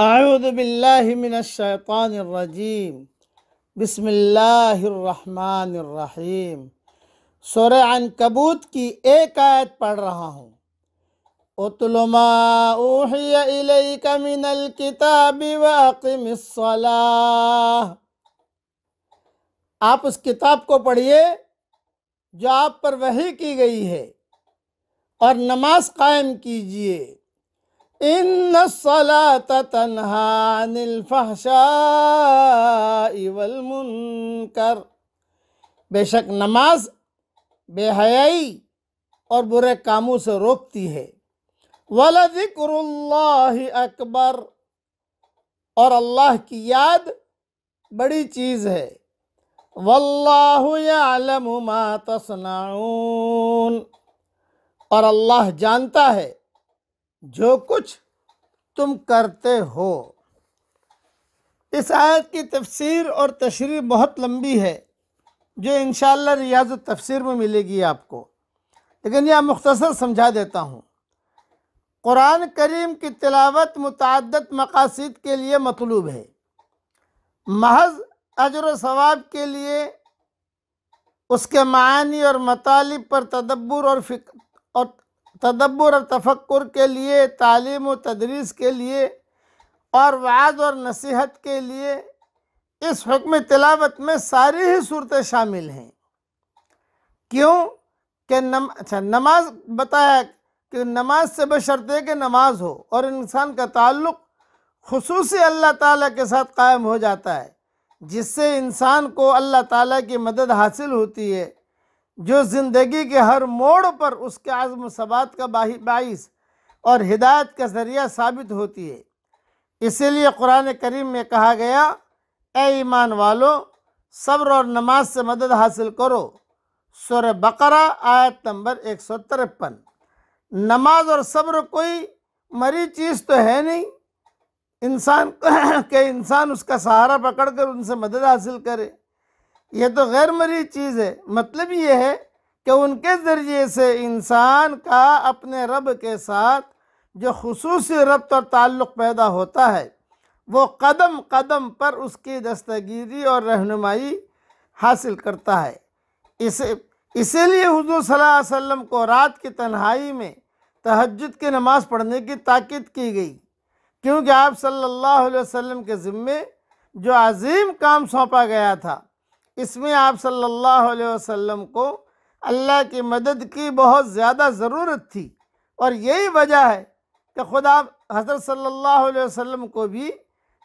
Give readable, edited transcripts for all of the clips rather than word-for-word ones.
अऊज़ु बिल्लाहि मिनश शैतानिर रजीम। बिस्मिल्लाहिर्रहमानिर्रहीम। सूरह अन्कबूत की एक आयत पढ़ रहा हूँ। उतलु मा ऊहिया इलैका मिनल किताबि व अक़िमिस्सलाह। आप उस किताब को पढ़िए जो आप पर वही की गई है और नमाज कायम कीजिए। इन्नस्सलात तन्हा अनिल फहशाइ वल मुनकर। बेशक नमाज बेहयाई और बुरे कामों से रोकती है। वलज़िक्रुल्लाहि अकबर, और अल्लाह की याद बड़ी चीज़ है। वल्लाहु यअलमु मा तस्नऊन, और अल्लाह जानता है जो कुछ तुम करते हो। इस आयत की तफसीर और तशरीह बहुत लंबी है, जो इंशाअल्लाह रियाज़ तफसीर में मिलेगी आपको, लेकिन यह मुख्तसर समझा देता हूँ। कुरान करीम की तिलावत मुतअद्दिद मकासिद के लिए मतलूब है। महज अजर व सवाब के लिए उसके मानी और मतालिब पर तदब्बुर और तफक्कुर के लिए, तालीम व तदरीस के लिए और वाज़ और नसीहत के लिए इस हुक्म तिलावत में सारी ही सूरतें शामिल हैं। क्यों कि नमाज बताया कि नमाज से बशर्ते कि नमाज हो और इंसान का ताल्लुक़ खुसूसी अल्लाह ताला के साथ कायम हो जाता है, जिससे इंसान को अल्लाह ताला की मदद हासिल होती है, जो ज़िंदगी के हर मोड़ पर उसके आज़्म सबात का बाइस और हिदायत का ज़रिया साबित होती है। इसीलिए कुरान करीम में कहा गया, ए ईमान वालो, सब्र और नमाज से मदद हासिल करो। सूरह बकरा आयत नंबर 153। नमाज और सब्र कोई मरी चीज़ तो है नहीं इंसान के इंसान उसका सहारा पकड़कर उनसे मदद हासिल करे। यह तो गैर मरी चीज़ है। मतलब ये है कि उनके ज़रिए से इंसान का अपने रब के साथ जो खुसूसी रब्त और ताल्लुक़ पैदा होता है, वो कदम कदम पर उसकी दस्तगीरी और रहनुमाई हासिल करता है। इसीलिए हुज़ूर सल्लल्लाहु अलैहि वसल्लम को रात की तन्हाई में तहज्जुद की नमाज़ पढ़ने की ताकीद की गई, क्योंकि आप सल्लल्लाहु अलैहि वसल्लम के ज़िम्मे जो अजीम काम सौंपा गया था, इसमें आप सल्लल्लाहु अलैहि वसल्लम को अल्लाह की मदद की बहुत ज़्यादा ज़रूरत थी। और यही वजह है कि खुदा हज़रत सल्लल्लाहु अलैहि वसल्लम को भी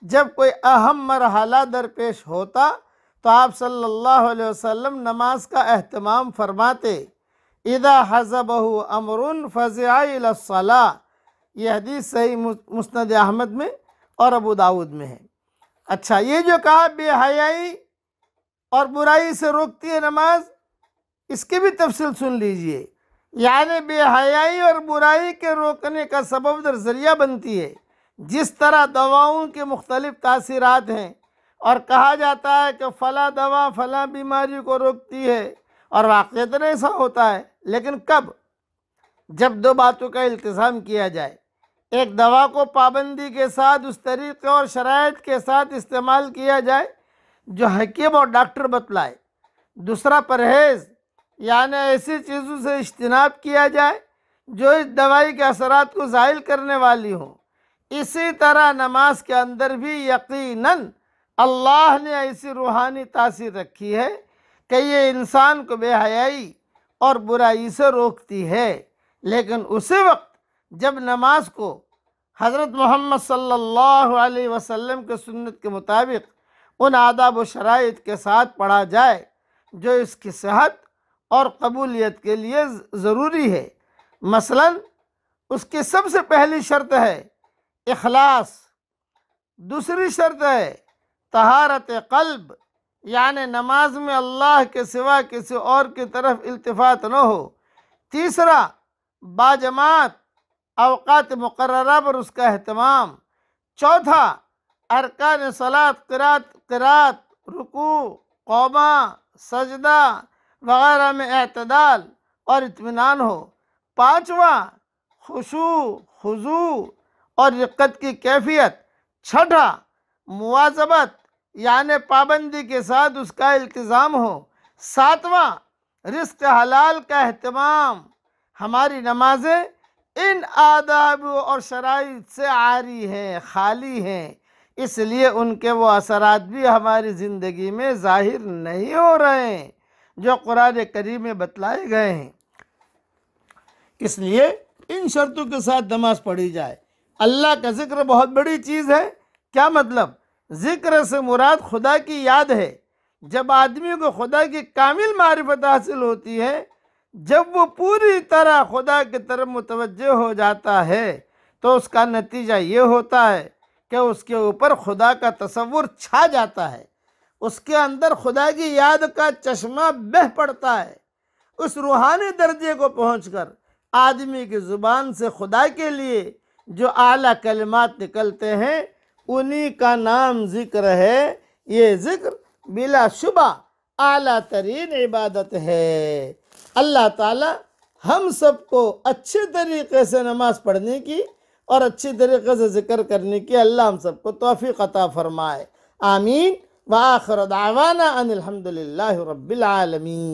जब कोई अहम मरहला दरपेश होता तो आप सल्लल्लाहु अलैहि वसल्लम नमाज का एहतमाम फरमाते। इदा हज़बहु अमरुन फ़ज़िअ इलस्सलाह। यह हदीस सही मुस्नद अहमद में और अबू दाऊद में है। अच्छा, ये जो कहा बेहयाई और बुराई से रोकती है नमाज, इसकी भी तफसील सुन लीजिए। यानी बेहयाई और बुराई के रोकने का सबब दर ज़रिया बनती है। जिस तरह दवाओं के मुख्तलिफ़ तासीरात हैं और कहा जाता है कि फ़ला दवा फ़ला बीमारी को रोकती है, और वाक़ईतन ऐसा होता है, लेकिन कब? जब दो बातों का इल्तिज़ाम किया जाए। एक, दवा को पाबंदी के साथ उस तरीक़े और शराइत के साथ इस्तेमाल किया जाए जो हकीम और डॉक्टर बतलाए। दूसरा, परहेज़, यानी ऐसी चीज़ों से इज्तिनाब किया जाए जो इस दवाई के असरात को ज़ाइल करने वाली हों। इसी तरह नमाज के अंदर भी यकीनन अल्लाह ने ऐसी रूहानी तासीर रखी है कि ये इंसान को बेहयाई और बुराई से रोकती है। लेकिन उसी वक्त जब नमाज को हज़रत मोहम्मद सल्लल्लाहु अलैहि वसल्लम के सुन्नत के मुताबिक उन आदाब व शराइत के साथ पढ़ा जाए जो इसकी सेहत और कबूलियत के लिए ज़रूरी है। मसलन उसकी सबसे पहली शर्त है इखलास। दूसरी शर्त है तहारत क़ल्ब, यानी नमाज में अल्लाह के सिवा किसी और की तरफ इल्तिफ़ात न हो। तीसरा, बाजमात अवक़ात मुक़र्ररा पर उसका एहतमाम। चौथा, अरकान सलात क़िरात, रुकू, क़ौमा, सजदा वग़ैरह में एतदाल और इत्मीनान हो। पाँचवा, खुशू, खुजू और रिक़्क़त की कैफियत। छठा, मुवाज़बत यानी पाबंदी के साथ उसका इल्तिज़ाम हो। सातवां, रिज़्क़ हलाल का अहतमाम। हमारी नमाजें इन आदाब और शराइत से आरी हैं, खाली हैं, इसलिए उनके वो असरात भी हमारी ज़िंदगी में ज़ाहिर नहीं हो रहे हैं जो कुरान करीम में बतलाए गए हैं। इसलिए इन शर्तों के साथ नमाज पढ़ी जाए। अल्लाह का ज़िक्र बहुत बड़ी चीज़ है। क्या मतलब? ज़िक्र से मुराद खुदा की याद है। जब आदमी को खुदा की कामिल मारिफत हासिल होती है, जब वो पूरी तरह खुदा की तरफ मुतवज्जह हो जाता है, तो उसका नतीजा ये होता है कि उसके ऊपर खुदा का तसव्वुर छा जाता है, उसके अंदर खुदा की याद का चश्मा बह पड़ता है। उस रूहानी दर्जे को पहुंचकर आदमी की ज़ुबान से खुदा के लिए जो आला कलिमात निकलते हैं, उन्हीं का नाम ज़िक्र है। ये ज़िक्र बिलाशुबा आला तरीन इबादत है। अल्लाह ताला हम सबको अच्छे तरीक़े से नमाज पढ़ने की और अच्छी तरीक़े से ज़िक्र करने की अल्लाह हम सबको तौफ़ीक़ अता फ़रमाए। आमीन। व आखिर दावाना अनिल हम्दुलिल्लाहि रब्बिल आलमीन।